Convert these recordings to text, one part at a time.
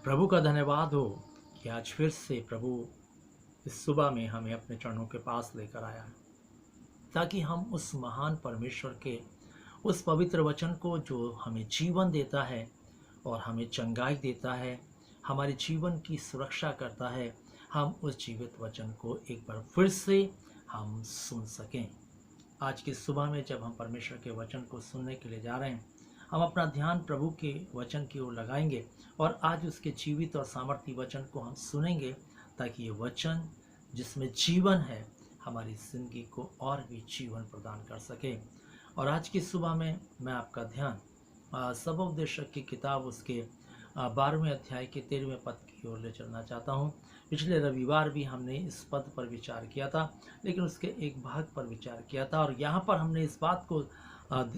प्रभु का धन्यवाद हो कि आज फिर से प्रभु इस सुबह में हमें अपने चरणों के पास लेकर आया है, ताकि हम उस महान परमेश्वर के उस पवित्र वचन को जो हमें जीवन देता है और हमें चंगाई देता है, हमारे जीवन की सुरक्षा करता है, हम उस जीवित वचन को एक बार फिर से हम सुन सकें। आज की सुबह में जब हम परमेश्वर के वचन को सुनने के लिए जा रहे हैं, हम अपना ध्यान प्रभु के वचन की ओर लगाएंगे और आज उसके जीवित और सामर्थी वचन को हम सुनेंगे, ताकि ये वचन जिसमें जीवन है हमारी ज़िंदगी को और भी जीवन प्रदान कर सके। और आज की सुबह में मैं आपका ध्यान सबोपदेशक की किताब उसके 12वें अध्याय के 13वें पद की ओर ले चलना चाहता हूँ। पिछले रविवार भी हमने इस पद पर विचार किया था, लेकिन उसके एक भाग पर विचार किया था और यहाँ पर हमने इस बात को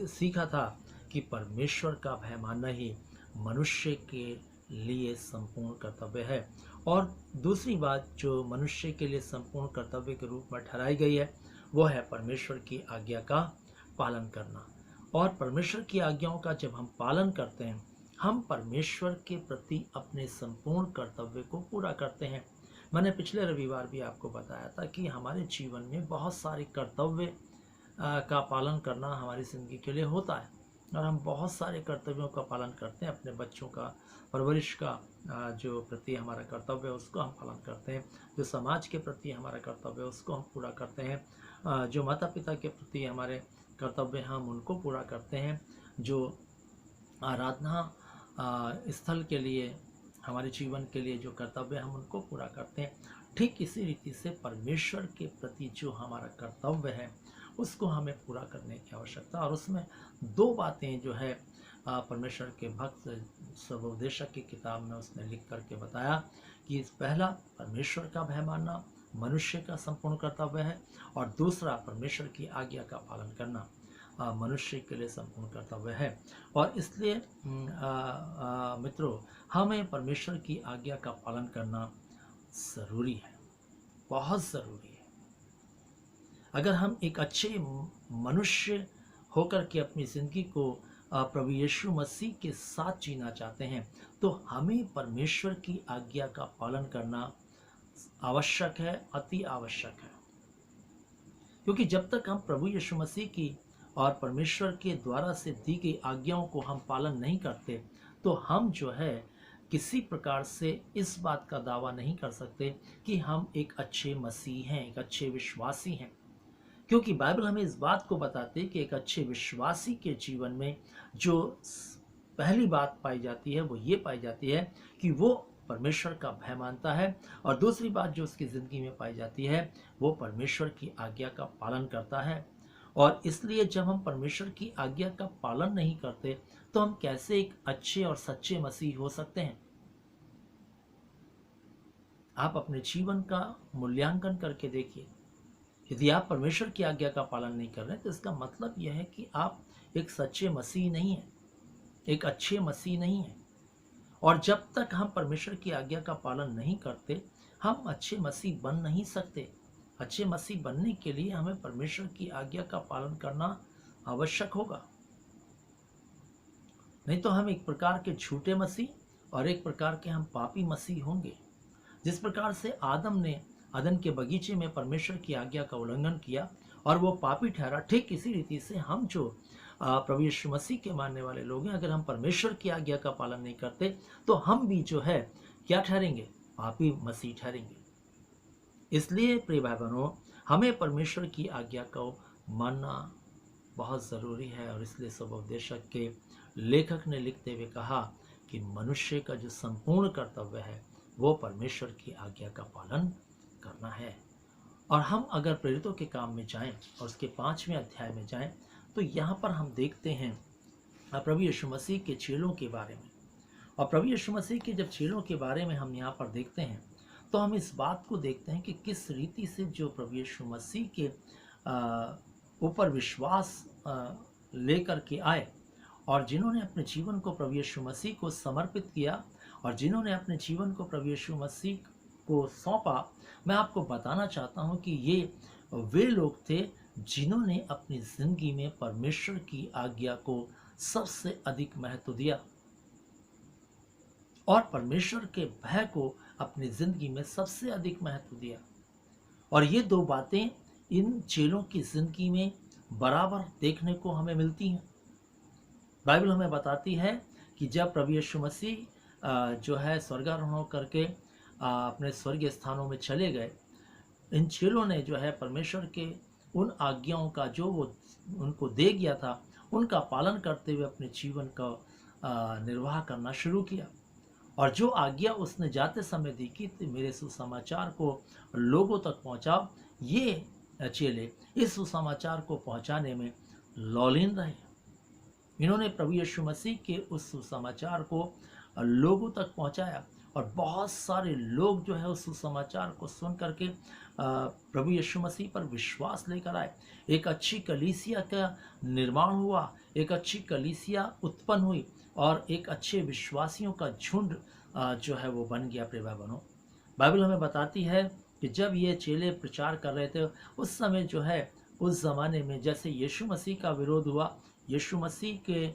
सीखा था कि परमेश्वर का भय मानना ही मनुष्य के लिए संपूर्ण कर्तव्य है। और दूसरी बात जो मनुष्य के लिए संपूर्ण कर्तव्य के रूप में ठहराई गई है, वो है परमेश्वर की आज्ञा का पालन करना। और परमेश्वर की आज्ञाओं का जब हम पालन करते हैं, हम परमेश्वर के प्रति अपने संपूर्ण कर्तव्य को पूरा करते हैं। मैंने पिछले रविवार भी आपको बताया था कि हमारे जीवन में बहुत सारे कर्तव्य का पालन करना हमारी ज़िंदगी के लिए होता है, और हम बहुत सारे कर्तव्यों का पालन करते हैं। अपने बच्चों का परवरिश का जो प्रति हमारा कर्तव्य है उसको हम पालन करते हैं, जो समाज के प्रति हमारा कर्तव्य है उसको हम पूरा करते हैं, जो माता पिता के प्रति हमारे कर्तव्य हैं हम उनको पूरा करते हैं, जो आराधना स्थल के लिए हमारे जीवन के लिए जो कर्तव्य हम उनको पूरा करते हैं। ठीक इसी रीति से परमेश्वर के प्रति जो हमारा कर्तव्य है उसको हमें पूरा करने की आवश्यकता। और उसमें दो बातें जो है परमेश्वर के भक्त सबोपदेशक की किताब में उसने लिख करके बताया कि पहला परमेश्वर का भय मानना मनुष्य का संपूर्ण कर्तव्य है, और दूसरा परमेश्वर की आज्ञा का पालन करना मनुष्य के लिए संपूर्ण कर्तव्य है। और इसलिए मित्रों, हमें परमेश्वर की आज्ञा का पालन करना ज़रूरी है, बहुत ज़रूरी है। अगर हम एक अच्छे मनुष्य होकर के अपनी ज़िंदगी को प्रभु यीशु मसीह के साथ जीना चाहते हैं, तो हमें परमेश्वर की आज्ञा का पालन करना आवश्यक है, अति आवश्यक है। क्योंकि जब तक हम प्रभु यीशु मसीह की और परमेश्वर के द्वारा से दी गई आज्ञाओं को हम पालन नहीं करते, तो हम जो है किसी प्रकार से इस बात का दावा नहीं कर सकते कि हम एक अच्छे मसीह हैं, एक अच्छे विश्वासी हैं। क्योंकि बाइबल हमें इस बात को बताती है कि एक अच्छे विश्वासी के जीवन में जो पहली बात पाई जाती है वो ये पाई जाती है कि वो परमेश्वर का भय मानता है, और दूसरी बात जो उसकी ज़िंदगी में पाई जाती है वो परमेश्वर की आज्ञा का पालन करता है। और इसलिए जब हम परमेश्वर की आज्ञा का पालन नहीं करते, तो हम कैसे एक अच्छे और सच्चे मसीह हो सकते हैं? आप अपने जीवन का मूल्यांकन करके देखिए। यदि आप परमेश्वर की आज्ञा का पालन नहीं कर रहे हैं, तो इसका मतलब यह है कि आप एक सच्चे मसीह नहीं हैं, एक अच्छे मसीह नहीं हैं। और जब तक हम परमेश्वर की आज्ञा का पालन नहीं करते, हम अच्छे मसीह बन नहीं सकते। अच्छे मसीह बनने के लिए हमें परमेश्वर की आज्ञा का पालन करना आवश्यक होगा, नहीं तो हम एक प्रकार के झूठे मसीह और एक प्रकार के हम पापी मसीह होंगे। जिस प्रकार से आदम ने अदन के बगीचे में परमेश्वर की आज्ञा का उल्लंघन किया और वो पापी ठहरा, ठीक इसी रीति से हम जो प्रभु यीशु मसीह के मानने वाले लोग हैं, अगर हम परमेश्वर की आज्ञा का पालन नहीं करते, तो हम भी जो है क्या ठहरेंगे? पापी मसीह ठहरेंगे। इसलिए प्रिय भाई बहनों, हमें परमेश्वर की आज्ञा को मानना बहुत ज़रूरी है। और इसलिए सबोपदेशक के लेखक ने लिखते हुए कहा कि मनुष्य का जो संपूर्ण कर्तव्य है वो परमेश्वर की आज्ञा का पालन करना है। और हम अगर प्रेरितों के काम में जाएं और उसके 5वें अध्याय में जाएं, तो यहाँ पर हम देखते हैं प्रभु यीशु मसीह के चेलों के बारे में। और प्रभु यीशु मसीह के जब चेलों के बारे में हम यहाँ पर देखते हैं, तो हम इस बात को देखते हैं कि किस रीति से जो प्रभु यीशु मसीह के ऊपर विश्वास लेकर के आए, और जिन्होंने अपने जीवन को प्रभु यीशु मसीह को समर्पित किया, और जिन्होंने अपने जीवन को प्रभु यीशु मसीह को सौंपा। मैं आपको बताना चाहता हूँ कि ये वे लोग थे जिन्होंने अपनी ज़िंदगी में परमेश्वर की आज्ञा को सबसे अधिक महत्व दिया। और परमेश्वर के भय को अपनी जिंदगी में सबसे अधिक महत्व दिया। और ये दो बातें इन चेलों की जिंदगी में बराबर देखने को हमें मिलती हैं। बाइबल हमें बताती है कि जब प्रभु यीशु मसीह जो है स्वर्गारोहण करके अपने स्वर्गीय स्थानों में चले गए, इन चेलों ने जो है परमेश्वर के उन आज्ञाओं का जो वो उनको दे गया था, उनका पालन करते हुए अपने जीवन का निर्वाह करना शुरू किया। और जो आज्ञा उसने जाते समय दी कि मेरे सुसमाचार को लोगों तक पहुंचाओ, ये चेले इस सुसमाचार को पहुंचाने में लौलीन रहे। इन्होंने प्रभु यीशु मसीह के उस सुसमाचार को लोगों तक पहुंचाया और बहुत सारे लोग जो है उस सुसमाचार को सुन करके प्रभु यीशु मसीह पर विश्वास लेकर आए। एक अच्छी कलीसिया का निर्माण हुआ, एक अच्छी कलीसिया उत्पन्न हुई और एक अच्छे विश्वासियों का झुंड जो है वो बन गया। प्रिय भाई-बहनों, बाइबल हमें बताती है कि जब ये चेले प्रचार कर रहे थे उस समय जो है उस ज़माने में जैसे यीशु मसीह का विरोध हुआ, यीशु मसीह के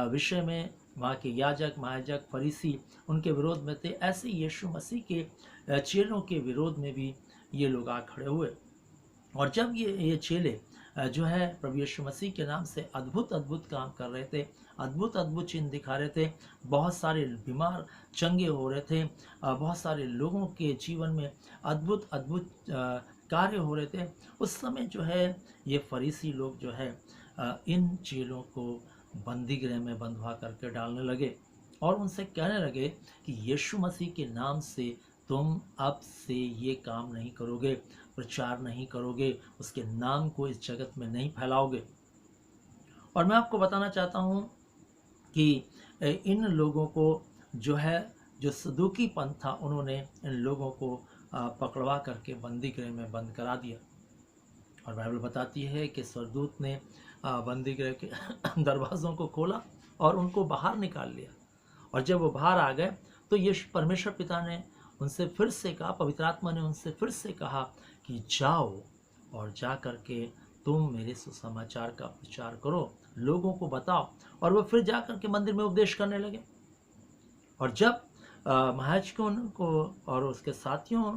विषय में वहाँ के याजक महायाजक फरीसी उनके विरोध में थे, ऐसे यीशु मसीह के चेलों के विरोध में भी ये लोग आ खड़े हुए। और जब ये चेले जो है प्रभु यीशु मसीह के नाम से अद्भुत अद्भुत काम कर रहे थे, अद्भुत अद्भुत चिन्ह दिखा रहे थे, बहुत सारे बीमार चंगे हो रहे थे, बहुत सारे लोगों के जीवन में अद्भुत अद्भुत कार्य हो रहे थे, उस समय जो है ये फरीसी लोग जो है इन चेलों को बंदी गृह में बंधवा करके डालने लगे और उनसे कहने लगे कि यीशु मसीह के नाम से तुम अब से ये काम नहीं करोगे, प्रचार नहीं करोगे, उसके नाम को इस जगत में नहीं फैलाओगे। और मैं आपको बताना चाहता हूँ कि इन लोगों को जो है जो सदूकी पंथ था, उन्होंने इन लोगों को पकड़वा करके बंदी गृह में बंद करा दिया। और बाइबल बताती है कि स्वर्गदूत ने बंदी गृह के दरवाज़ों को खोला और उनको बाहर निकाल लिया। और जब वो बाहर आ गए तो ये परमेश्वर पिता ने उनसे फिर से कहा, पवित्र आत्मा ने उनसे फिर से कहा कि जाओ और जा करके तुम मेरे सुसमाचार का प्रचार करो, लोगों को बताओ। और वो फिर जा करके मंदिर में उपदेश करने लगे। और जब महायाजकों को और उसके साथियों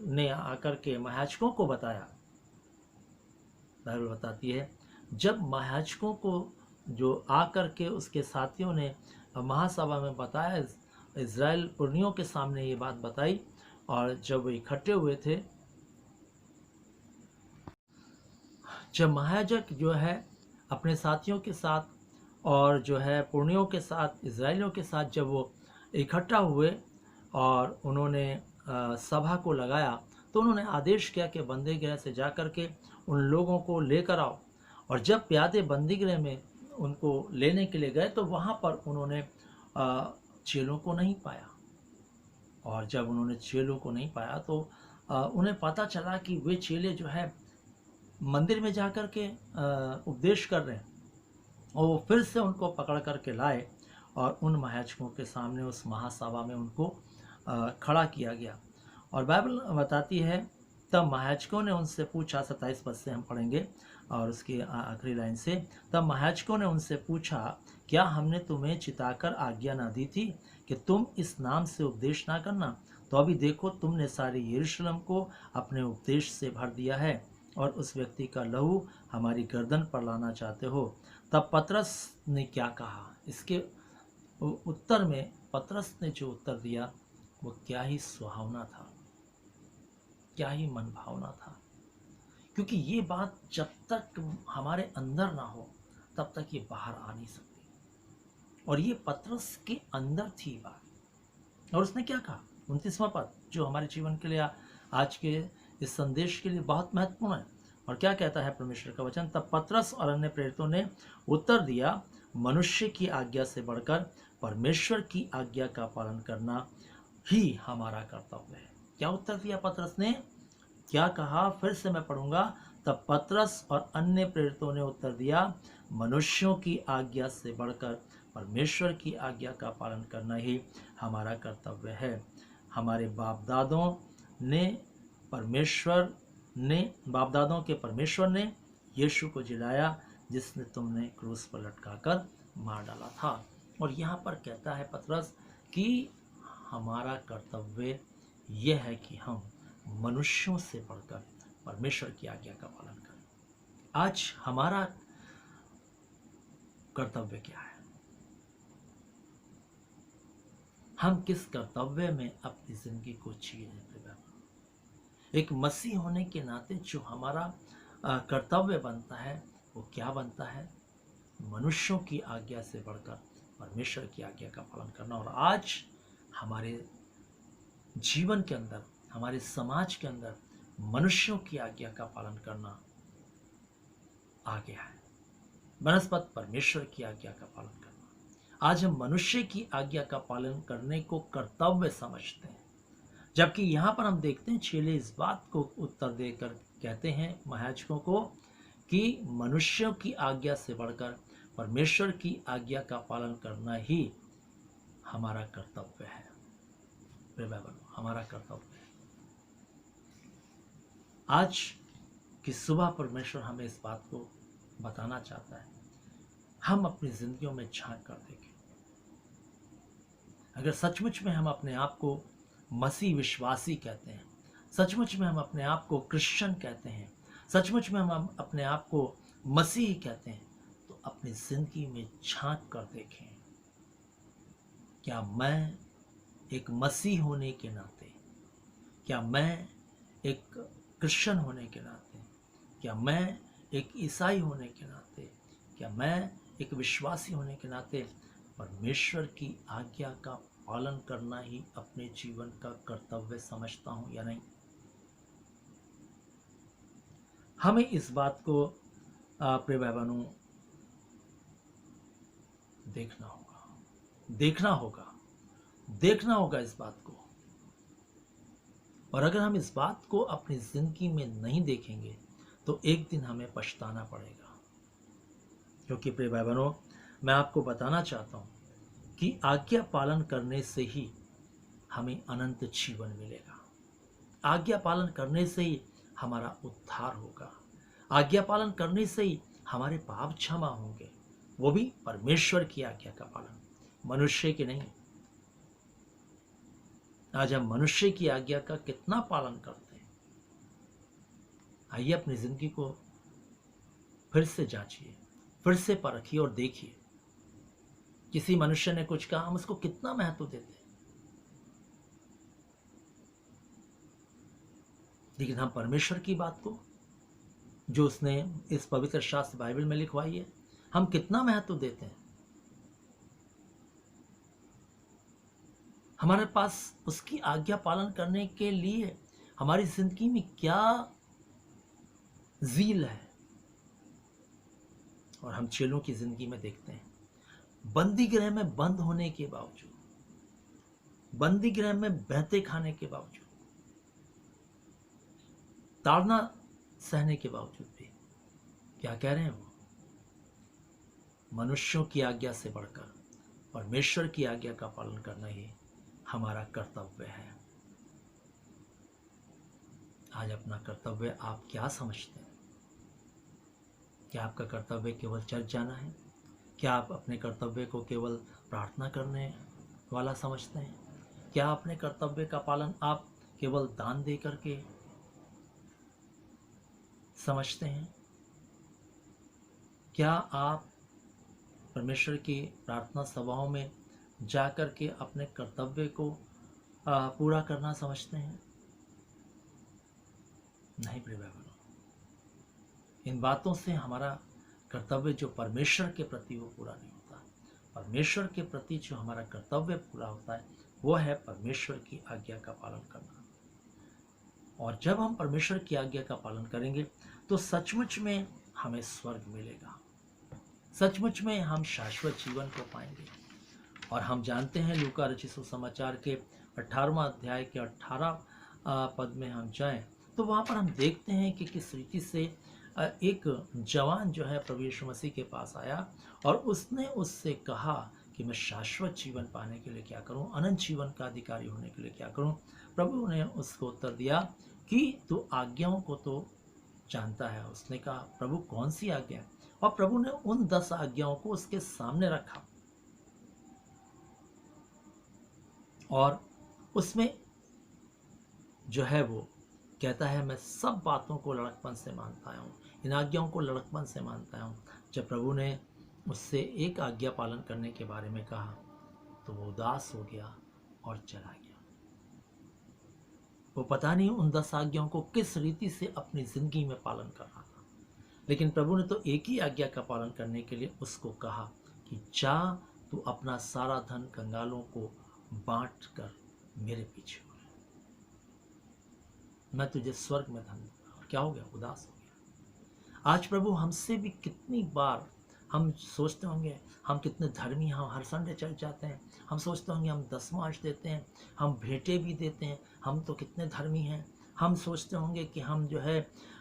ने आकर के महायाजकों को बताया, बाइबल बताती है जब महायाजकों को जो आकर के उसके साथियों ने महासभा में बताया, इज़राइल पुरनियों के सामने ये बात बताई, और जब वो इकट्ठे हुए थे, जब महायाजक जो है अपने साथियों के साथ और जो है पुरनियों के साथ, इज़राइलियों के साथ जब वो इकट्ठा हुए और उन्होंने सभा को लगाया, तो उन्होंने आदेश किया कि बंदी गृह से जा कर के उन लोगों को लेकर आओ। और जब प्यादे बंदी गृह में उनको लेने के लिए गए तो वहाँ पर उन्होंने चेलों को नहीं पाया। और जब उन्होंने चेलों को नहीं पाया तो उन्हें पता चला कि वे चेले जो है मंदिर में जा कर के उपदेश कर रहे हैं। और वो फिर से उनको पकड़ कर के लाए और उन महायाजकों के सामने उस महासभा में उनको खड़ा किया गया। और बाइबल बताती है तब महायाजकों ने उनसे पूछा, 27 पद से हम पढ़ेंगे और उसकी आखिरी लाइन से, तब महायाजकों ने उनसे पूछा, क्या हमने तुम्हें चिताकर आज्ञा ना दी थी कि तुम इस नाम से उपदेश ना करना? तो अभी देखो तुमने सारे यरूशलेम को अपने उपदेश से भर दिया है और उस व्यक्ति का लहू हमारी गर्दन पर लाना चाहते हो। तब पतरस ने क्या कहा? इसके उत्तर में पतरस ने जो उत्तर दिया वो क्या ही सुहावना था, क्या ही मन भावना था। क्योंकि ये बात जब तक हमारे अंदर ना हो तब तक ये बाहर आ नहीं सकती। और ये पतरस के अंदर थी बात। और उसने क्या कहा? 29वां पद जो हमारे जीवन के लिए आज के इस संदेश के लिए बहुत महत्वपूर्ण है। और क्या कहता है परमेश्वर का वचन? तब पतरस और अन्य प्रेरितों ने उत्तर दिया, मनुष्य की आज्ञा से बढ़कर परमेश्वर की आज्ञा का पालन करना ही हमारा कर्तव्य है। क्या उत्तर दिया पतरस ने? क्या कहा? फिर से मैं पढ़ूंगा। तब पतरस और अन्य प्रेरितों ने उत्तर दिया, मनुष्यों की आज्ञा से बढ़कर परमेश्वर की आज्ञा का पालन करना ही हमारा कर्तव्य है। हमारे बाप दादों के परमेश्वर ने यीशु को जिलाया, जिसने तुमने क्रूस पर लटकाकर मार डाला था। और यहाँ पर कहता है पतरस कि हमारा कर्तव्य यह है कि हम मनुष्यों से बढ़कर परमेश्वर की आज्ञा का पालन करें। आज हमारा कर्तव्य क्या है? हम किस कर्तव्य में अपनी जिंदगी को जी रहे हैं? एक मसीह होने के नाते जो हमारा कर्तव्य बनता है वो क्या बनता है? मनुष्यों की आज्ञा से बढ़कर परमेश्वर की आज्ञा का पालन करना। और आज हमारे जीवन के अंदर, हमारे समाज के अंदर मनुष्यों की आज्ञा का पालन करना आ गया है, बनस्पत परमेश्वर की आज्ञा का पालन करना। आज हम मनुष्य की आज्ञा का पालन करने को कर्तव्य समझते हैं, जबकि यहाँ पर हम देखते हैं चेले इस बात को उत्तर देकर कहते हैं महायाजकों को कि मनुष्यों की आज्ञा से बढ़कर परमेश्वर की आज्ञा का पालन करना ही हमारा कर्तव्य है। हमारा कर्तव्य है। आज की सुबह परमेश्वर हमें इस बात को बताना चाहता है। हम अपनी जिंदगियों में झांक कर देखें। अगर सचमुच में हम अपने आप को मसीह विश्वासी कहते हैं, सचमुच में हम अपने आप को क्रिश्चियन कहते हैं, सचमुच में हम अपने आप को मसीही कहते हैं, तो अपनी जिंदगी में झांक कर देखें। क्या मैं एक मसीह होने के नाते, क्या मैं एक क्रिश्चियन होने के नाते, क्या मैं एक ईसाई होने के नाते, क्या मैं एक विश्वासी होने के नाते परमेश्वर की आज्ञा का पालन करना ही अपने जीवन का कर्तव्य समझता हूं या नहीं? हमें इस बात को प्रिय भाई बहनों देखना होगा इस बात को। और अगर हम इस बात को अपनी जिंदगी में नहीं देखेंगे तो एक दिन हमें पछताना पड़ेगा। क्योंकि प्रिय भाई बहनों, मैं आपको बताना चाहता हूं कि आज्ञा पालन करने से ही हमें अनंत जीवन मिलेगा। आज्ञा पालन करने से ही हमारा उद्धार होगा। आज्ञा पालन करने से ही हमारे पाप क्षमा होंगे, वो भी परमेश्वर की आज्ञा का पालन, मनुष्य की नहीं। आज हम मनुष्य की आज्ञा का कितना पालन करते हैं? आइए अपनी जिंदगी को फिर से जांचिए, फिर से परखिए और देखिए। किसी मनुष्य ने कुछ कहा, हम उसको कितना महत्व देते हैं, लेकिन हम परमेश्वर की बात को, जो उसने इस पवित्र शास्त्र बाइबल में लिखवाई है, हम कितना महत्व देते हैं। हमारे पास उसकी आज्ञा पालन करने के लिए हमारी जिंदगी में क्या ज़ील है। और हम चेलों की जिंदगी में देखते हैं, बंदी गृह में बंद होने के बावजूद, बंदी गृह में बहते खाने के बावजूद, ताड़ना सहने के बावजूद भी क्या कह रहे हैं? वो मनुष्यों की आज्ञा से बढ़कर परमेश्वर की आज्ञा का पालन करना ही हमारा कर्तव्य है। आज अपना कर्तव्य आप क्या समझते हैं? क्या आपका कर्तव्य केवल चर्च जाना है? क्या आप अपने कर्तव्य को केवल प्रार्थना करने वाला समझते हैं? क्या अपने कर्तव्य का पालन आप केवल दान दे करके समझते हैं? क्या आप परमेश्वर की प्रार्थना सभाओं में जाकर के अपने कर्तव्य को पूरा करना समझते हैं? नहीं प्रिय भाई बहनों, इन बातों से हमारा कर्तव्य जो परमेश्वर के प्रति वो पूरा नहीं होता। परमेश्वर के प्रति जो हमारा कर्तव्य पूरा होता है वो है परमेश्वर की आज्ञा का पालन करना। और जब हम परमेश्वर की आज्ञा का पालन करेंगे तो सचमुच में हमें स्वर्ग मिलेगा, सचमुच में हम शाश्वत जीवन को पाएंगे। और हम जानते हैं लूका रचित सुसमाचार के 18वां अध्याय के 18 पद में हम जाएं तो वहाँ पर हम देखते हैं कि किस रीति से एक जवान जो है प्रभु यीशु मसीह के पास आया और उसने उससे कहा कि मैं शाश्वत जीवन पाने के लिए क्या करूं, अनंत जीवन का अधिकारी होने के लिए क्या करूं। प्रभु ने उसको उत्तर दिया कि तू आज्ञाओं को तो जानता है। उसने कहा प्रभु कौन सी आज्ञा? और प्रभु ने उन 10 आज्ञाओं को उसके सामने रखा और उसमें जो है वो कहता है, मैं सब बातों को लड़कपन से मानता हूँ, इन आज्ञाओं को लड़कपन से मानता हूँ। जब प्रभु ने उससे एक आज्ञा पालन करने के बारे में कहा तो वो उदास हो गया और चला गया। वो पता नहीं उन 10 आज्ञाओं को किस रीति से अपनी जिंदगी में पालन कर रहा था, लेकिन प्रभु ने तो एक ही आज्ञा का पालन करने के लिए उसको कहा कि जा, तू अपना सारा धन कंगालों को बांट कर मेरे पीछे हो, मैं तुझे स्वर्ग में धन दूंगा। और क्या हो गया? उदास हो गया। आज प्रभु हमसे भी कितनी बार हम सोचते होंगे हम कितने धर्मी, हम हर संडे चर्च जाते हैं, हम सोचते होंगे हम दसमांश देते हैं, हम भेंटे भी देते हैं, हम तो कितने धर्मी हैं। हम सोचते होंगे कि हम जो है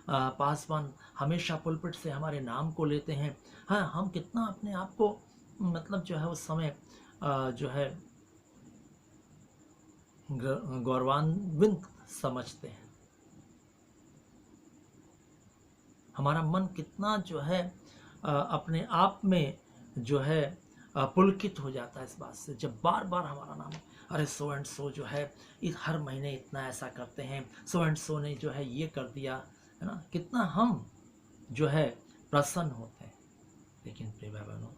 पासवान हमेशा पुलपिट से हमारे नाम को लेते हैं। हाँ, हम कितना अपने आप को मतलब जो है उस समय जो है गौरवान्वित समझते हैं। हमारा मन कितना जो है अपने आप में जो है पुलकित हो जाता है इस बात से, जब बार बार हमारा नाम, अरे सो एंड सो जो है हर महीने इतना ऐसा करते हैं, सो एंड सो ने जो है ये कर दिया, है ना, कितना हम जो है प्रसन्न होते हैं। लेकिन प्रिय बहनों,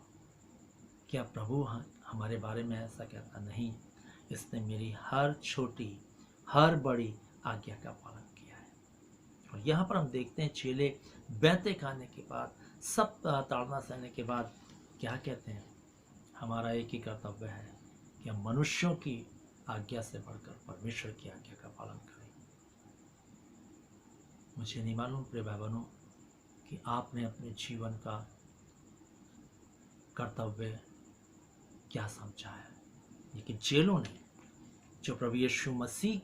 क्या प्रभु हमारे बारे में ऐसा कहता? नहीं, इसने मेरी हर छोटी हर बड़ी आज्ञा का पालन किया है। और यहाँ पर हम देखते हैं चेले बैते खाने के बाद, सब ताड़ना सहने के बाद क्या कहते हैं? हमारा एक ही कर्तव्य है कि हम मनुष्यों की आज्ञा से बढ़कर परमेश्वर की आज्ञा का पालन करें। मुझे नहीं मालूम प्रिय भाई बहनों कि आपने अपने जीवन का कर्तव्य क्या समझा है, लेकिन चेलों ने जो प्रभु यीशु मसीह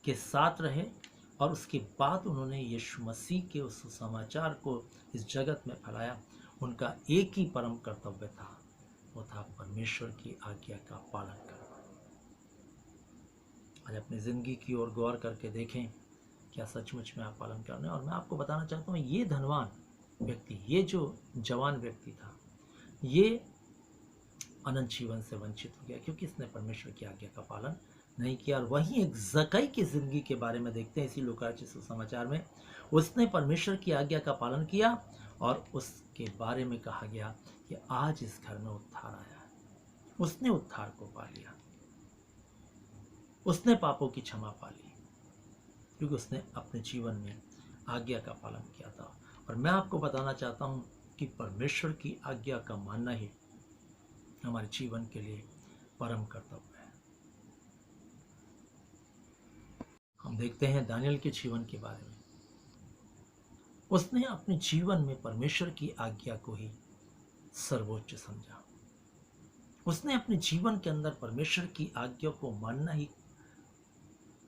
के साथ रहे और उसके बाद उन्होंने यीशु मसीह के उस समाचार को इस जगत में फैलाया, उनका एक ही परम कर्तव्य था, वो था परमेश्वर की आज्ञा का पालन करना। आज अपनी जिंदगी की ओर गौर करके देखें, क्या सचमुच में आप पालन कर रहे हैं? और मैं आपको बताना चाहता हूँ, ये धनवान व्यक्ति, ये जो जवान व्यक्ति था, ये अनंत जीवन से वंचित हो गया क्योंकि इसने परमेश्वर की आज्ञा का पालन नहीं किया। और वहीं एक जक्कई की जिंदगी के बारे में देखते हैं इसी लूका सुसमाचार में। उसने परमेश्वर की आज्ञा का पालन किया और उसके बारे में कहा गया कि आज इस घर में उद्धार आया है। उसने उद्धार को पा लिया, उसने पापों की क्षमा पा ली क्योंकि उसने अपने जीवन में आज्ञा का पालन किया था। और मैं आपको बताना चाहता हूं कि परमेश्वर की आज्ञा का मानना ही हमारे जीवन के लिए परम कर्तव्य है। हम देखते हैं दानियल के जीवन के बारे में। उसने अपने जीवन में परमेश्वर की आज्ञा को ही सर्वोच्च समझा। उसने अपने जीवन के अंदर परमेश्वर की आज्ञा को मानना ही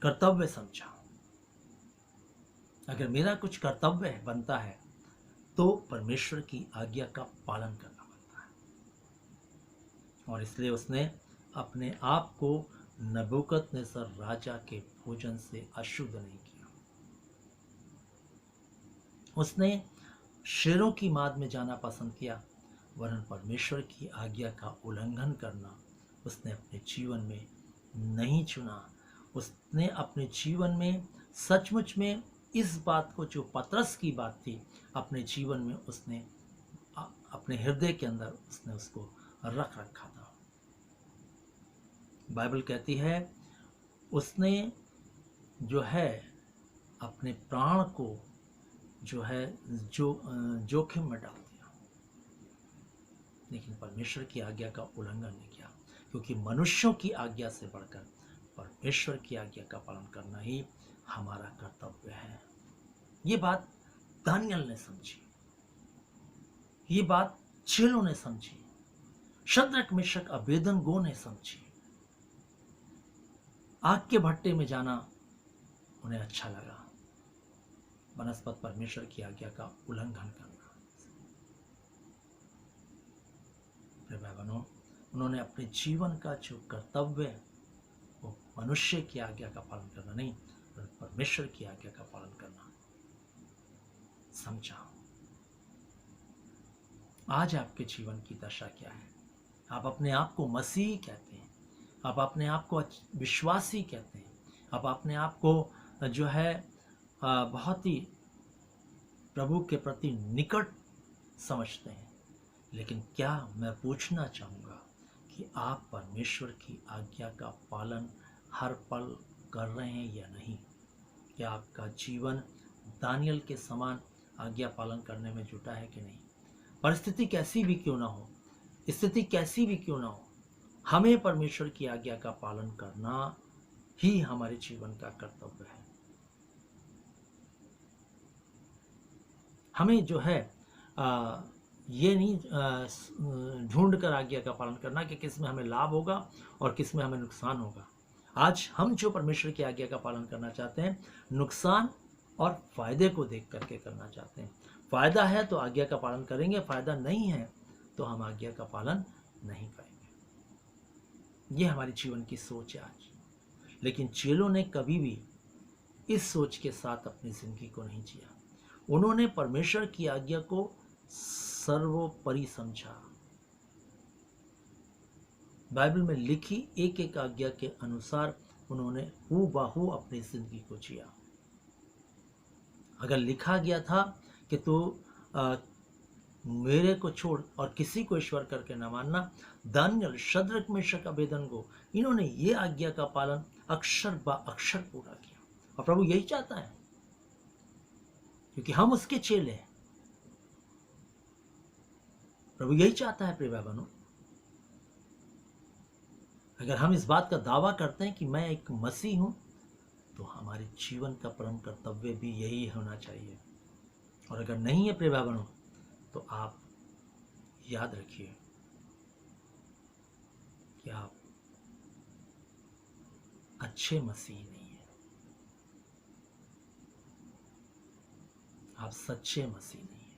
कर्तव्य समझा। अगर मेरा कुछ कर्तव्य बनता है तो परमेश्वर की आज्ञा का पालन करना बनता है। और इसलिए उसने अपने आप को नबूकदनेस्सर राजा के भोजन से अशुद्ध नहीं किया। उसने शेरों की माद में जाना पसंद किया, वरन परमेश्वर की आज्ञा का उल्लंघन करना उसने अपने जीवन में नहीं चुना। उसने अपने जीवन में सचमुच में इस बात को, जो पतरस की बात थी, अपने जीवन में उसने अपने हृदय के अंदर उसने उसको रख रखा था। बाइबल कहती है उसने जो है अपने प्राण को जो है जोखिम में डाल दिया, लेकिन परमेश्वर की आज्ञा का उल्लंघन नहीं किया, क्योंकि मनुष्यों की आज्ञा से बढ़कर परमेश्वर की आज्ञा का पालन करना ही हमारा कर्तव्य है। ये बात दानियल ने समझी, ये बात चेलों ने समझी, शद्रक मेशक अबेदनगो ने समझी। आग के भट्टे में जाना उन्हें अच्छा लगा, बनस्पत परमेश्वर की आज्ञा का उल्लंघन करना। भाई बहनों, उन्होंने अपने जीवन का जो कर्तव्य है वो मनुष्य की आज्ञा का पालन करना नहीं, परमेश्वर की आज्ञा का पालन करना समझा। आज आपके जीवन की दशा क्या है? आप अपने आप को मसीह कहते हैं, आप अपने आप को विश्वासी कहते हैं, आप अपने आप को जो है बहुत ही प्रभु के प्रति निकट समझते हैं। लेकिन क्या मैं पूछना चाहूँगा कि आप परमेश्वर की आज्ञा का पालन हर पल कर रहे हैं या नहीं? क्या आपका जीवन दानियल के समान आज्ञा पालन करने में जुटा है कि नहीं? परिस्थिति कैसी भी क्यों ना हो, स्थिति कैसी भी क्यों ना हो, हमें परमेश्वर की आज्ञा का पालन करना ही हमारे जीवन का कर्तव्य है। हमें जो है ये नहीं ढूंढ कर आज्ञा का पालन करना कि किस में हमें लाभ होगा और किस में हमें नुकसान होगा। आज हम जो परमेश्वर की आज्ञा का पालन करना चाहते हैं, नुकसान और फायदे को देख करके करना चाहते हैं। फायदा है तो आज्ञा का पालन करेंगे, फायदा नहीं है तो हम आज्ञा का पालन नहीं करेंगे। ये हमारे जीवन की सोच है आज। लेकिन चेलों ने कभी भी इस सोच के साथ अपनी जिंदगी को नहीं जिया। उन्होंने परमेश्वर की आज्ञा को सर्वोपरि समझा। बाइबल में लिखी एक एक आज्ञा के अनुसार उन्होंने हूबहू अपनी जिंदगी को जिया। अगर लिखा गया था कि तू मेरे को छोड़ और किसी को ईश्वर करके न मानना, दानियल, शद्रक, मेशक, अबेदनगो, इन्होंने ये आज्ञा का पालन अक्षर ब अक्षर पूरा किया। और प्रभु यही चाहता है, क्योंकि हम उसके चेले हैं। प्रभु यही चाहता है प्रिय भाई-बहनों। अगर हम इस बात का दावा करते हैं कि मैं एक मसीह हूं, तो हमारे जीवन का परम कर्तव्य भी यही होना चाहिए। और अगर नहीं है प्रिय भाई-बहनों, तो आप याद रखिए कि आप अच्छे मसीह नहीं हैं, आप सच्चे मसीह नहीं हैं।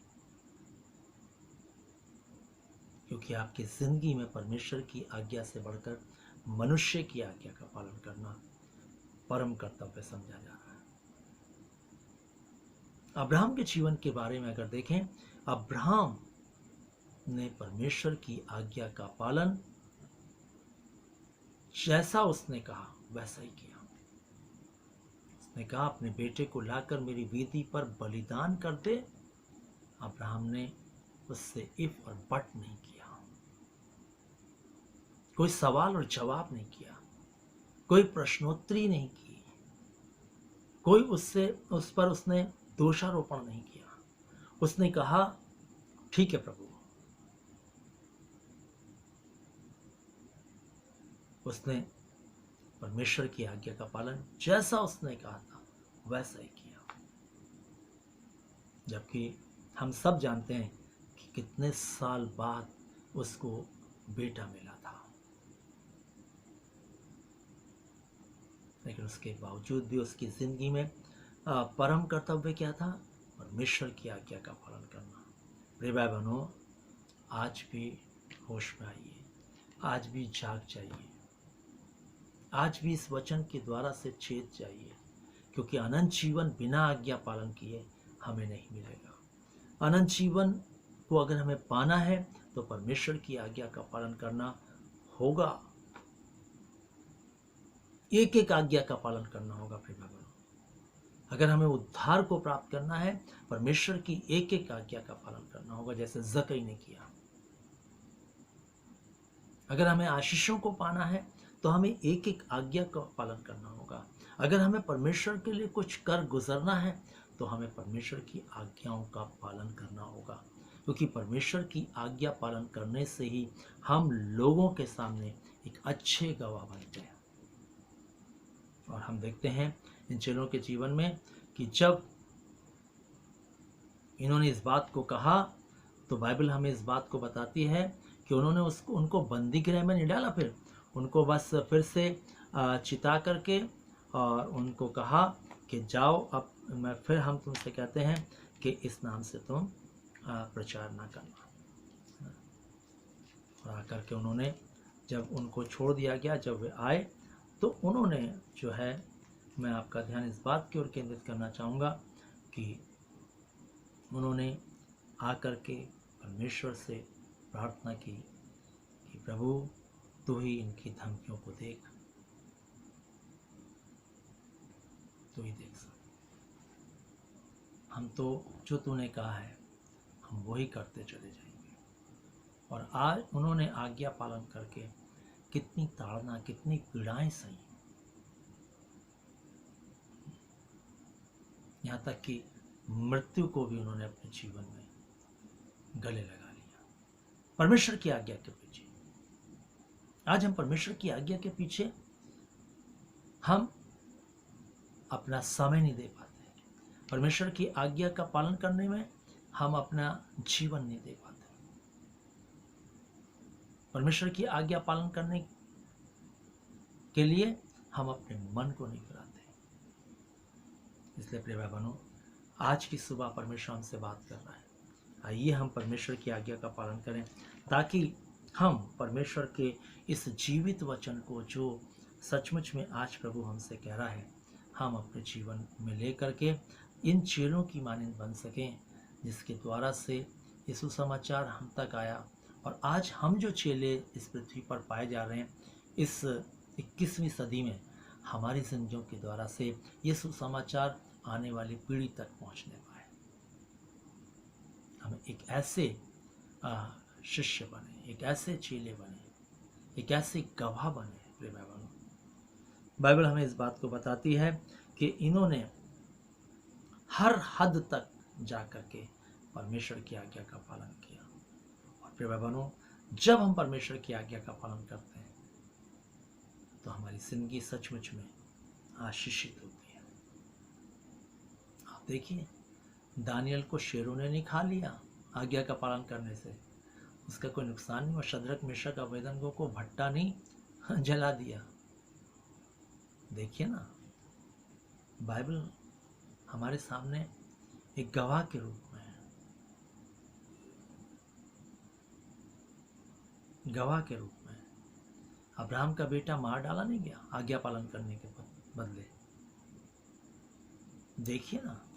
क्योंकि आपकी जिंदगी में परमेश्वर की आज्ञा से बढ़कर मनुष्य की आज्ञा का पालन करना परम कर्तव्य समझा जा रहा है। अब्राहम के जीवन के बारे में अगर देखें, अब्राहम ने परमेश्वर की आज्ञा का पालन जैसा उसने कहा वैसा ही किया। उसने कहा अपने बेटे को लाकर मेरी वेदी पर बलिदान कर दे। अब्राहम ने उससे इफ और बट नहीं किया, कोई सवाल और जवाब नहीं किया, कोई प्रश्नोत्तरी नहीं की, कोई उस पर उसने दोषारोपण नहीं किया। उसने कहा ठीक है प्रभु। उसने परमेश्वर की आज्ञा का पालन जैसा उसने कहा था वैसा ही किया। जबकि हम सब जानते हैं कि कितने साल बाद उसको बेटा मिला था, लेकिन उसके बावजूद भी उसकी जिंदगी में परम कर्तव्य क्या था? परमेश्वर की आज्ञा का पालन करना। प्रिय भाई बहनों, आज भी होश में आइए, आज भी जाग जाइए, आज भी इस वचन के द्वारा से चेत जाइए, क्योंकि अनंत जीवन बिना आज्ञा पालन किए हमें नहीं मिलेगा। अनंत जीवन को अगर हमें पाना है तो परमेश्वर की आज्ञा का पालन करना होगा। एक एक आज्ञा का पालन करना होगा। प्रिय भाई, अगर हमें उद्धार को प्राप्त करना है, परमेश्वर की एक एक आज्ञा का पालन करना होगा, जैसे जक्कई ने किया। अगर हमें आशीषों को पाना है तो हमें एक एक आज्ञा का पालन करना होगा। अगर हमें परमेश्वर के लिए कुछ कर गुजरना है तो हमें परमेश्वर की आज्ञाओं का पालन करना होगा, क्योंकि परमेश्वर की आज्ञा पालन करने से ही हम लोगों के सामने एक अच्छे गवाह बनते हैं। और हम देखते हैं इन चेलों के जीवन में कि जब इन्होंने इस बात को कहा तो बाइबल हमें इस बात को बताती है कि उन्होंने उनको बंदी गृह में नहीं डाला, फिर उनको बस फिर से चिता करके और उनको कहा कि जाओ, अब फिर हम तुमसे कहते हैं कि इस नाम से तुम प्रचार ना करना। और आकर के उन्होंने, जब उनको छोड़ दिया गया, जब वे आए तो उन्होंने जो है, मैं आपका ध्यान इस बात की ओर केंद्रित करना चाहूँगा कि उन्होंने आकर के परमेश्वर से प्रार्थना की कि प्रभु तू ही इनकी धमकियों को देख, तू ही देख सकता। हम तो जो तूने कहा है हम वही करते चले जाएंगे। और आज उन्होंने आज्ञा पालन करके कितनी ताड़ना, कितनी पीड़ाएं सही, यहाँ तक कि मृत्यु को भी उन्होंने अपने जीवन में गले लगा लिया परमेश्वर की आज्ञा के पीछे। आज हम परमेश्वर की आज्ञा के पीछे हम अपना समय नहीं दे पाते। परमेश्वर की आज्ञा का पालन करने में हम अपना जीवन नहीं दे पाते। परमेश्वर की आज्ञा पालन करने के लिए हम अपने मन को नहीं कराते। इसलिए प्रिय भाई बहनों, आज की सुबह परमेश्वर हमसे बात कर रहा है। आइए हम परमेश्वर की आज्ञा का पालन करें ताकि हम परमेश्वर के इस जीवित वचन को, जो सचमुच में आज प्रभु हमसे कह रहा है, हम अपने जीवन में लेकर के इन चेलों की मानंद बन सकें, जिसके द्वारा से ये सुसमाचार हम तक आया। और आज हम जो चेले इस पृथ्वी पर पाए जा रहे हैं, इस 21वीं सदी में हमारी जिंदगियों के द्वारा से ये सुसमाचार आने वाली पीढ़ी तक पहुंचने पाए। हम एक ऐसे शिष्य बने, एक ऐसे चेले बने, एक ऐसे गवाह बने। प्रिय भाई बहनों, बाइबल हमें इस बात को बताती है कि इन्होंने हर हद तक जाकर के परमेश्वर की आज्ञा का पालन किया। और प्रिय भाई बहनों, जब हम परमेश्वर की आज्ञा का पालन करते हैं तो हमारी जिंदगी सचमुच में आशीषित होती है। आप देखिए, दानियल को शेरों ने नहीं खा लिया आज्ञा का पालन करने से, उसका कोई नुकसान नहीं हुआ। शद्रक, मेशक, अबेदनगो को भट्टा नहीं जला दिया। देखिए ना, बाइबल हमारे सामने एक गवाह के रूप में है, गवाह के रूप में। अब्राहम का बेटा मार डाला नहीं गया आज्ञा पालन करने के बदले। देखिए ना,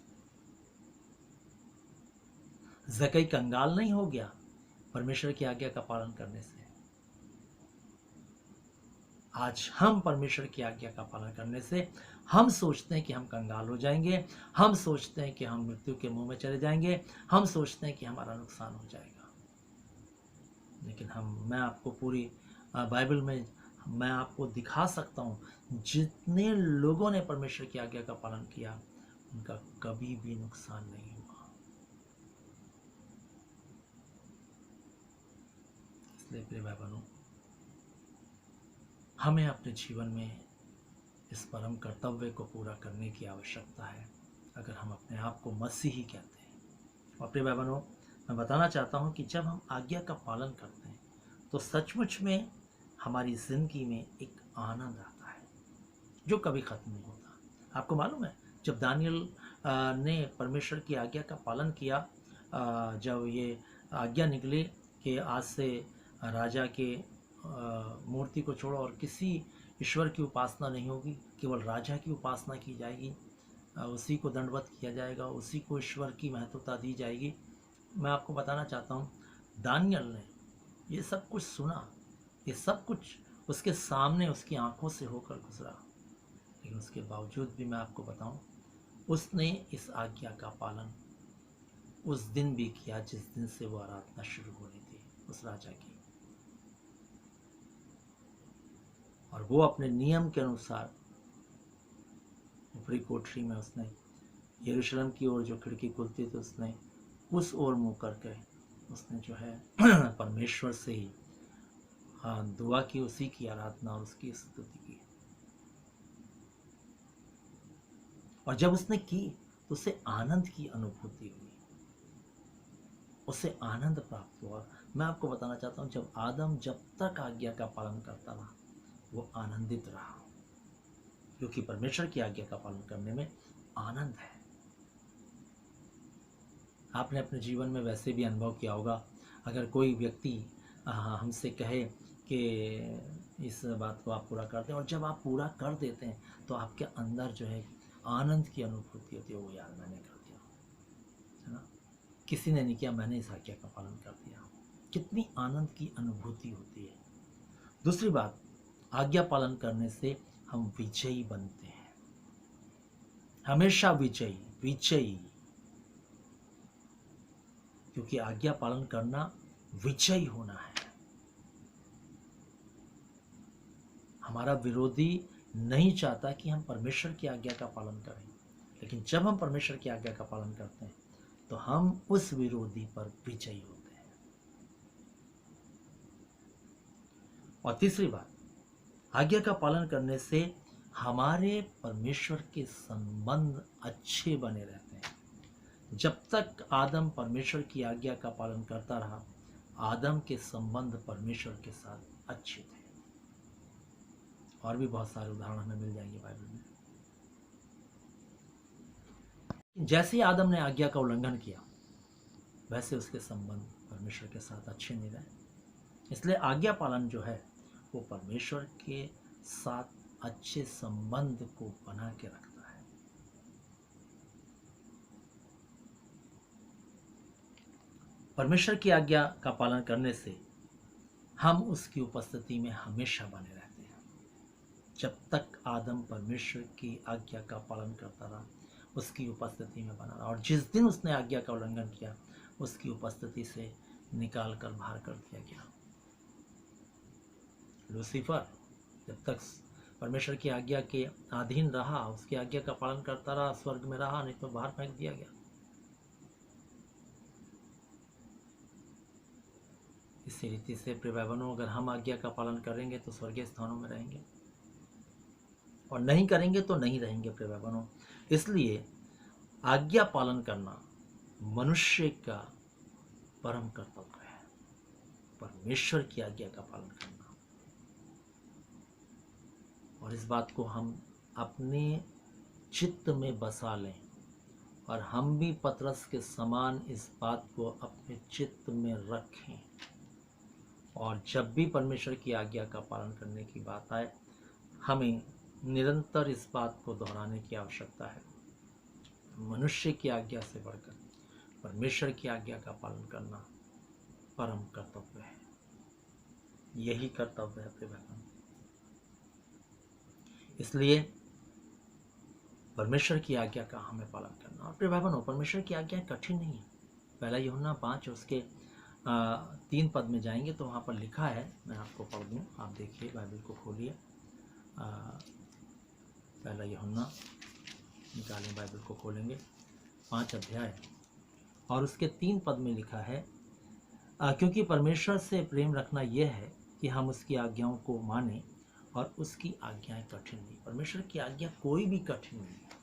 जकई कंगाल नहीं हो गया परमेश्वर की आज्ञा का पालन करने से। आज हम परमेश्वर की आज्ञा का पालन करने से हम सोचते हैं कि हम कंगाल हो जाएंगे, हम सोचते हैं कि हम मृत्यु के मुंह में चले जाएंगे, हम सोचते हैं कि हमारा नुकसान हो जाएगा। लेकिन मैं आपको पूरी बाइबल में मैं आपको दिखा सकता हूँ, जितने लोगों ने परमेश्वर की आज्ञा का पालन किया उनका कभी भी नुकसान नहीं हुआ। इसलिए प्रिय भाई बहनों, हमें अपने जीवन में इस परम कर्तव्य को पूरा करने की आवश्यकता है, अगर हम अपने आप को मसीही कहते हैं। और प्रिय भाई बहनों, मैं बताना चाहता हूँ कि जब हम आज्ञा का पालन करते हैं तो सचमुच में हमारी जिंदगी में एक आनंद आता है जो कभी खत्म नहीं होता। आपको मालूम है, जब दानियल ने परमेश्वर की आज्ञा का पालन किया, जब ये आज्ञा निकली कि आज से राजा के मूर्ति को छोड़ो और किसी ईश्वर की उपासना नहीं होगी, केवल राजा की उपासना की जाएगी, उसी को दंडवत किया जाएगा, उसी को ईश्वर की महत्वता दी जाएगी। मैं आपको बताना चाहता हूँ, दानियल ने ये सब कुछ सुना, ये सब कुछ उसके सामने उसकी आंखों से होकर गुजरा, लेकिन उसके बावजूद भी मैं आपको बताऊं, उसने इस आज्ञा का पालन उस दिन भी किया जिस दिन से वो आराधना शुरू होनी थी उस राजा की। और वो अपने नियम के अनुसार ऊपरी कोठरी में उसने यरूशलेम की ओर जो खिड़की खुलती थी, उसने उस ओर मुंह करके उसने जो है परमेश्वर से ही दुआ की, उसी की आराधना और उसकी स्तुति की। और जब उसने की तो उसे आनंद की अनुभूति हुई, उसे आनंद प्राप्त हुआ। मैं आपको बताना चाहता हूँ, जब आदम जब तक आज्ञा का पालन करता रहा वो आनंदित रहा, क्योंकि परमेश्वर की आज्ञा का पालन करने में आनंद है। आपने अपने जीवन में वैसे भी अनुभव किया होगा, अगर कोई व्यक्ति हमसे कहे कि इस बात को आप पूरा कर दें, और जब आप पूरा कर देते हैं तो आपके अंदर जो है आनंद की अनुभूति होती है। वो यार मैंने कर दिया, है ना, किसी ने नहीं किया, मैंने इस आज्ञा का पालन कर दिया। कितनी आनंद की अनुभूति होती है। दूसरी बात, आज्ञा पालन करने से हम विजयी बनते हैं, हमेशा विजयी विजयी, क्योंकि आज्ञा पालन करना विजयी होना है। हमारा विरोधी नहीं चाहता कि हम परमेश्वर की आज्ञा का पालन करें, लेकिन जब हम परमेश्वर की आज्ञा का पालन करते हैं तो हम उस विरोधी पर विजयी होते हैं। और तीसरी बात, आज्ञा का पालन करने से हमारे परमेश्वर के संबंध अच्छे बने रहते हैं। जब तक आदम परमेश्वर की आज्ञा का पालन करता रहा, आदम के संबंध परमेश्वर के साथ अच्छे थे। और भी बहुत सारे उदाहरण हमें मिल जाएंगे बाइबल में। जैसे ही आदम ने आज्ञा का उल्लंघन किया, वैसे उसके संबंध परमेश्वर के साथ अच्छे नहीं रहे। इसलिए आज्ञा पालन जो है वो परमेश्वर के साथ अच्छे संबंध को बना के रखता है। परमेश्वर की आज्ञा का पालन करने से हम उसकी उपस्थिति में हमेशा बने रहते हैं। जब तक आदम परमेश्वर की आज्ञा का पालन करता रहा, उसकी उपस्थिति में बना रहा, और जिस दिन उसने आज्ञा का उल्लंघन किया, उसकी उपस्थिति से निकाल कर बाहर कर दिया गया। लूसीफर जब तक परमेश्वर की आज्ञा के अधीन रहा, उसकी आज्ञा का पालन करता रहा, स्वर्ग में रहा, नहीं तो बाहर फेंक दिया गया। इसी रीति से प्रिय भाई बहनों, अगर हम आज्ञा का पालन करेंगे तो स्वर्गीय स्थानों में रहेंगे, और नहीं करेंगे तो नहीं रहेंगे प्रिय भाई बहनों। इसलिए आज्ञा पालन करना मनुष्य का परम कर्तव्य है, परमेश्वर की आज्ञा का पालन करना। और इस बात को हम अपने चित्त में बसा लें, और हम भी पतरस के समान इस बात को अपने चित्त में रखें। और जब भी परमेश्वर की आज्ञा का पालन करने की बात आए, हमें निरंतर इस बात को दोहराने की आवश्यकता है। मनुष्य की आज्ञा से बढ़कर परमेश्वर की आज्ञा का पालन करना परम कर्तव्य है। यही कर्तव्य है प्रिय बहनों। इसलिए परमेश्वर की आज्ञा का हमें पालन करना। और प्रिय बहनों, परमेश्वर की आज्ञा कठिन नहीं है। पहला यूहन्ना 5 उसके 3 पद में जाएंगे तो वहाँ पर लिखा है, मैं आपको पढ़ दूँ, आप देखिए, बाइबल को खोलिए। पहला यूहन्ना निकालें, बाइबल को खोलेंगे, 5 अध्याय और उसके 3 पद में लिखा है, क्योंकि परमेश्वर से प्रेम रखना यह है कि हम उसकी आज्ञाओं को मानें, और उसकी आज्ञाएं कठिन नहीं। परमेश्वर की आज्ञा कोई भी कठिन नहीं है।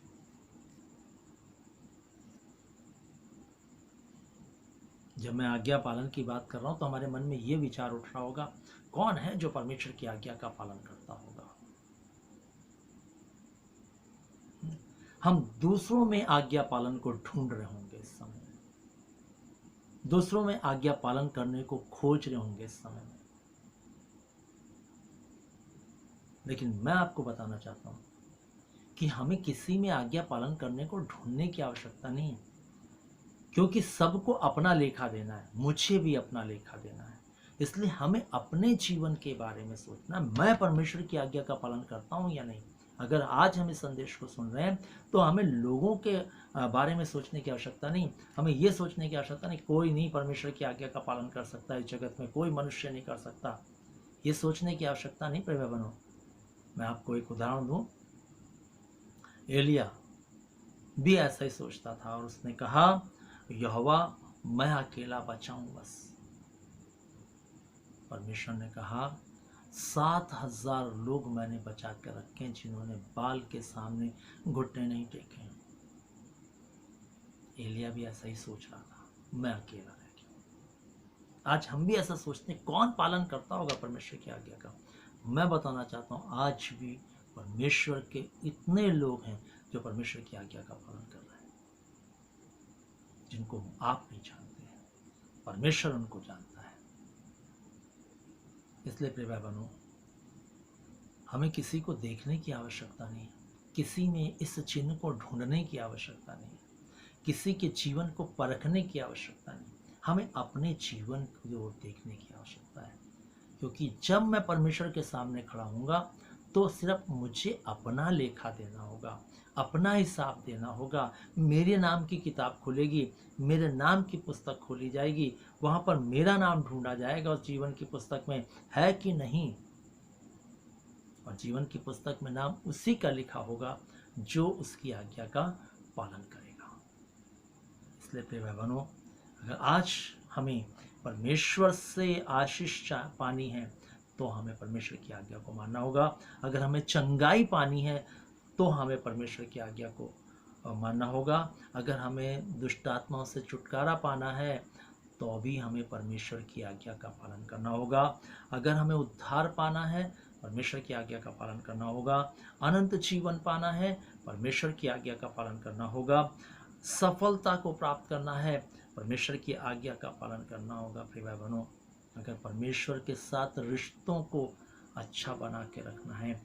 जब मैं आज्ञा पालन की बात कर रहा हूं तो हमारे मन में यह विचार उठ रहा होगा, कौन है जो परमेश्वर की आज्ञा का पालन करता होगा। हम दूसरों में आज्ञा पालन को ढूंढ रहे होंगे इस समय में, दूसरों में आज्ञा पालन करने को खोज रहे होंगे इस समय में। लेकिन मैं आपको बताना चाहता हूं कि हमें किसी में आज्ञा पालन करने को ढूंढने की आवश्यकता नहीं है, क्योंकि सबको अपना लेखा देना है, मुझे भी अपना लेखा देना है। इसलिए हमें अपने जीवन के बारे में सोचना, मैं परमेश्वर की आज्ञा का पालन करता हूं या नहीं। अगर आज हम इस संदेश को सुन रहे हैं तो हमें लोगों के बारे में सोचने की आवश्यकता नहीं, हमें यह सोचने की आवश्यकता नहीं कोई नहीं परमेश्वर की आज्ञा का पालन कर सकता, इस जगत में कोई मनुष्य नहीं कर सकता, ये सोचने की आवश्यकता नहीं। प्रिय बहनों, मैं आपको एक उदाहरण दूं। एलिया भी ऐसा ही सोचता था, और उसने कहा, यहोवा मैं अकेला बचाऊं बस। परमेश्वर ने कहा, 7,000 लोग मैंने बचा कर रखे जिन्होंने बाल के सामने घुटने नहीं टेके। एलिया भी ऐसा ही सोच रहा था, मैं अकेला रह गया। आज हम भी ऐसा सोचते हैं, कौन पालन करता होगा परमेश्वर की आज्ञा का। मैं बताना चाहता हूं, आज भी परमेश्वर के इतने लोग हैं जो परमेश्वर की आज्ञा का पालन कर रहे हैं, जिनको आप नहीं जानते हैं, परमेश्वर उनको जानता है। इसलिए प्रिय भाई बहनों, हमें किसी को देखने की आवश्यकता नहीं है, किसी में इस चिन्ह को ढूंढने की आवश्यकता नहीं है, किसी के जीवन को परखने की आवश्यकता नहीं, हमें अपने जीवन की ओर देखने की आवश्यकता है। क्योंकि जब मैं परमेश्वर के सामने खड़ा हूँगा तो सिर्फ मुझे अपना लेखा देना होगा, अपना हिसाब देना होगा। मेरे नाम की किताब खुलेगी, मेरे नाम की पुस्तक खोली जाएगी, वहाँ पर मेरा नाम ढूंढा जाएगा उस जीवन की पुस्तक में है कि नहीं। और जीवन की पुस्तक में नाम उसी का लिखा होगा जो उसकी आज्ञा का पालन करेगा। इसलिए प्रिय भाई बहनों, अगर आज हमें परमेश्वर से आशीष पानी है तो हमें परमेश्वर की आज्ञा को मानना होगा। अगर हमें चंगाई पानी है तो हमें परमेश्वर की आज्ञा को मानना होगा। अगर हमें दुष्ट आत्माओं से छुटकारा पाना है तो भी हमें परमेश्वर की आज्ञा का पालन करना होगा। अगर हमें उद्धार पाना है, परमेश्वर की आज्ञा का पालन करना होगा। अनंत जीवन पाना है, परमेश्वर की आज्ञा का पालन करना होगा। सफलता को प्राप्त करना है, परमेश्वर की आज्ञा का पालन करना होगा। प्रिय भाई बहनों, अगर परमेश्वर के साथ रिश्तों को अच्छा बना के रखना है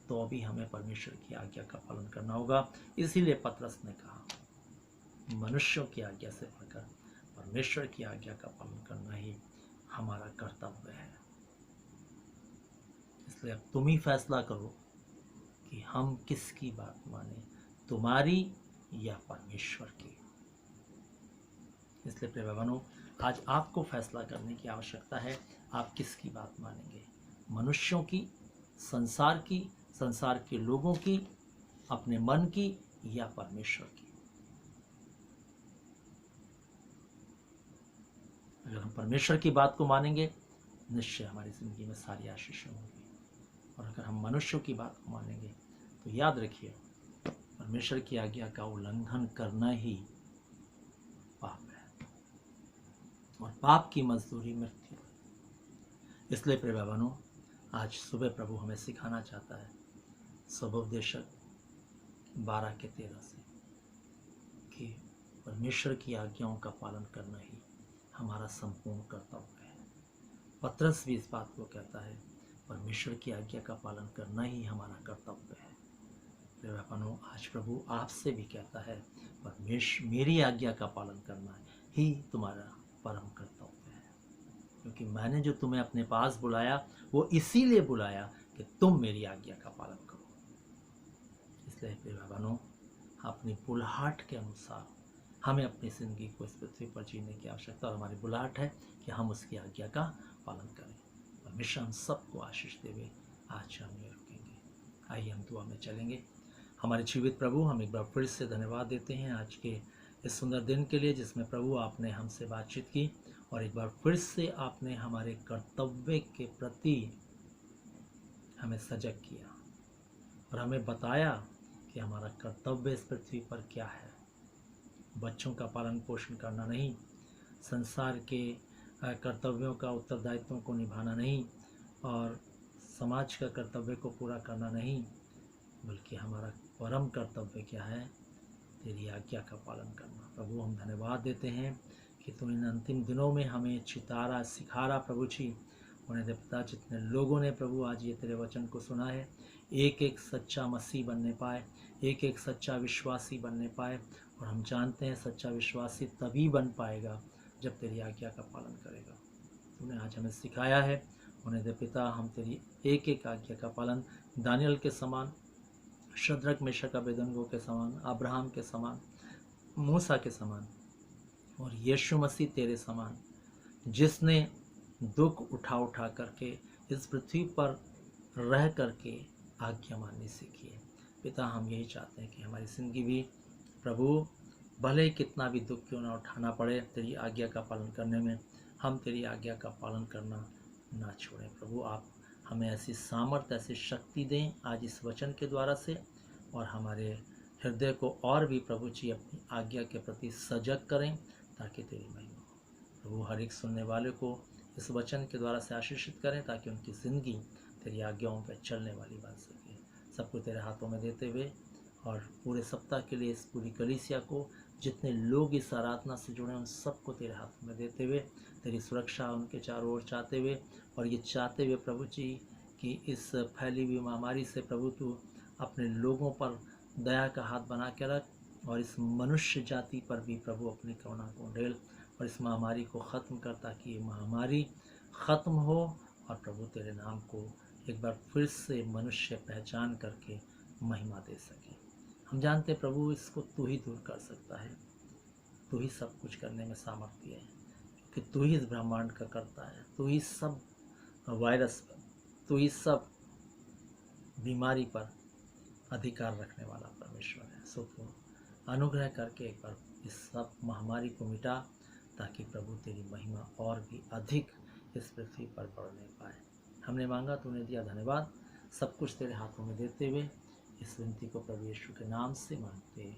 तो भी हमें परमेश्वर की आज्ञा का पालन करना होगा। इसीलिए पतरस ने कहा, मनुष्यों की आज्ञा से बढ़कर परमेश्वर की आज्ञा का पालन करना ही हमारा कर्तव्य है। इसलिए अब तुम ही फैसला करो कि हम किसकी बात माने, तुम्हारी या परमेश्वर की। इसलिए प्रिय बहनों, आज आपको फैसला करने की आवश्यकता है, आप किसकी बात मानेंगे, मनुष्यों की, संसार के लोगों की, अपने मन की या परमेश्वर की। अगर हम परमेश्वर की बात को मानेंगे निश्चय हमारी जिंदगी में सारी आशीषें होंगी। और अगर हम मनुष्यों की बात को मानेंगे तो याद रखिए, परमेश्वर की आज्ञा का उल्लंघन करना ही पाप है और पाप की मजदूरी मृत्यु। इसलिए प्रिय बहनों, आज सुबह प्रभु हमें सिखाना चाहता है, सुबोपदेशक 12:13 से, कि परमेश्वर की आज्ञाओं का पालन करना ही हमारा संपूर्ण कर्तव्य है। पतरस भी इस बात को कहता है, परमेश्वर की आज्ञा का पालन करना ही हमारा कर्तव्य है। प्रिय बहनों, आज प्रभु आपसे भी कहता है, मेरी आज्ञा का पालन करना ही तुम्हारा परम कर्तव्य है, क्योंकि मैंने जो तुम्हें अपने पास बुलाया वो इसीलिए बुलाया कि तुम मेरी आज्ञा का पालन करो। इसलिए प्रिय बहनों, अपनी बुलाहट के अनुसार हमें अपनी जिंदगी को इस पृथ्वी पर जीने की आवश्यकता, और हमारी बुलाहट है कि हम उसकी आज्ञा का पालन करें। परमेश्वर हम सबको आशीष देवे। आज हम ये रुकेंगे, आइए हम दुआ में चलेंगे। हमारे जीवित प्रभु, हम एक बार फिर से धन्यवाद देते हैं आज के इस सुंदर दिन के लिए, जिसमें प्रभु आपने हमसे बातचीत की और एक बार फिर से आपने हमारे कर्तव्य के प्रति हमें सजग किया और हमें बताया कि हमारा कर्तव्य इस पृथ्वी पर क्या है। बच्चों का पालन पोषण करना नहीं, संसार के कर्तव्यों का, उत्तरदायित्वों को निभाना नहीं, और समाज का कर्तव्य को पूरा करना नहीं, बल्कि हमारा परम कर्तव्य क्या है, तेरी आज्ञा का पालन करना। प्रभु, हम धन्यवाद देते हैं कि तुम इन अंतिम दिनों में हमें चितारा सिखारा प्रभु जी। उन्हें दे पिता, जितने लोगों ने प्रभु आज ये तेरे वचन को सुना है, एक एक सच्चा मसीह बनने पाए, एक एक सच्चा विश्वासी बनने पाए। और हम जानते हैं सच्चा विश्वासी तभी बन पाएगा जब तेरी आज्ञा का पालन करेगा। तूने आज हमें सिखाया है, उन्हें दे पिता, हम तेरी एक एक आज्ञा का पालन दानियल के समान, शद्रक मेशक अबेदनगो के समान, अब्राहम के समान, मूसा के समान, और यीशु मसीह तेरे समान, जिसने दुख उठा करके इस पृथ्वी पर रह करके आज्ञा माननी सीखी है। पिता, हम यही चाहते हैं कि हमारी ज़िंदगी भी प्रभु, भले कितना भी दुख क्यों ना उठाना पड़े, तेरी आज्ञा का पालन करने में हम तेरी आज्ञा का पालन करना ना छोड़ें। प्रभु, आप हमें ऐसी सामर्थ्य, ऐसी शक्ति दें आज इस वचन के द्वारा से, और हमारे हृदय को और भी प्रभु जी अपनी आज्ञा के प्रति सजग करें, ताकि तेरी महिमा हो। प्रभु, हर एक सुनने वाले को इस वचन के द्वारा से आशीषित करें, ताकि उनकी ज़िंदगी तेरी आज्ञाओं पर चलने वाली बन सके। सबको तेरे हाथों में देते हुए, और पूरे सप्ताह के लिए इस पूरी कलीसिया को, जितने लोग इस आराधना से जुड़े हैं, उन सबको तेरे हाथों में देते हुए, तेरी सुरक्षा उनके चारों ओर चाहते हुए, और ये चाहते हुए प्रभु जी कि इस फैली हुई महामारी से प्रभु तू अपने लोगों पर दया का हाथ बना के रख, और इस मनुष्य जाति पर भी प्रभु अपनी करुणा को ढेल, और इस महामारी को ख़त्म कर, ताकि ये महामारी ख़त्म हो और प्रभु तेरे नाम को एक बार फिर से मनुष्य पहचान करके महिमा दे सके। हम जानते प्रभु इसको तू ही दूर कर सकता है, तू ही सब कुछ करने में सामर्थ्य है, कि तू ही इस ब्रह्मांड का करता है, तू ही सब वायरस पर, तू ही सब बीमारी पर अधिकार रखने वाला परमेश्वर है। सो तू अनुग्रह करके एक बार इस सब महामारी को मिटा, ताकि प्रभु तेरी महिमा और भी अधिक इस पृथ्वी पर बढ़ने पाए। हमने मांगा, तूने दिया, धन्यवाद। सब कुछ तेरे हाथों में देते हुए इस विनती को प्रभु यीशु के नाम से मांगते,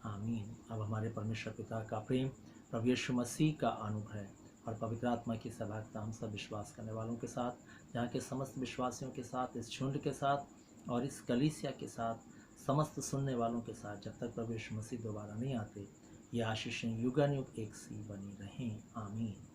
आमीन। अब हमारे परमेश्वर पिता का प्रेम, प्रभु यीशु मसीह का अनुग्रह और पवित्र आत्मा की सहभागिता हम सब विश्वास करने वालों के साथ, जहाँ के समस्त विश्वासियों के साथ, इस झुंड के साथ और इस कलीसिया के साथ, समस्त सुनने वालों के साथ, जब तक प्रभु यीशु मसीह दोबारा नहीं आते, ये आशीषें युगानुयुग एक सी बनी रहें, आमीन।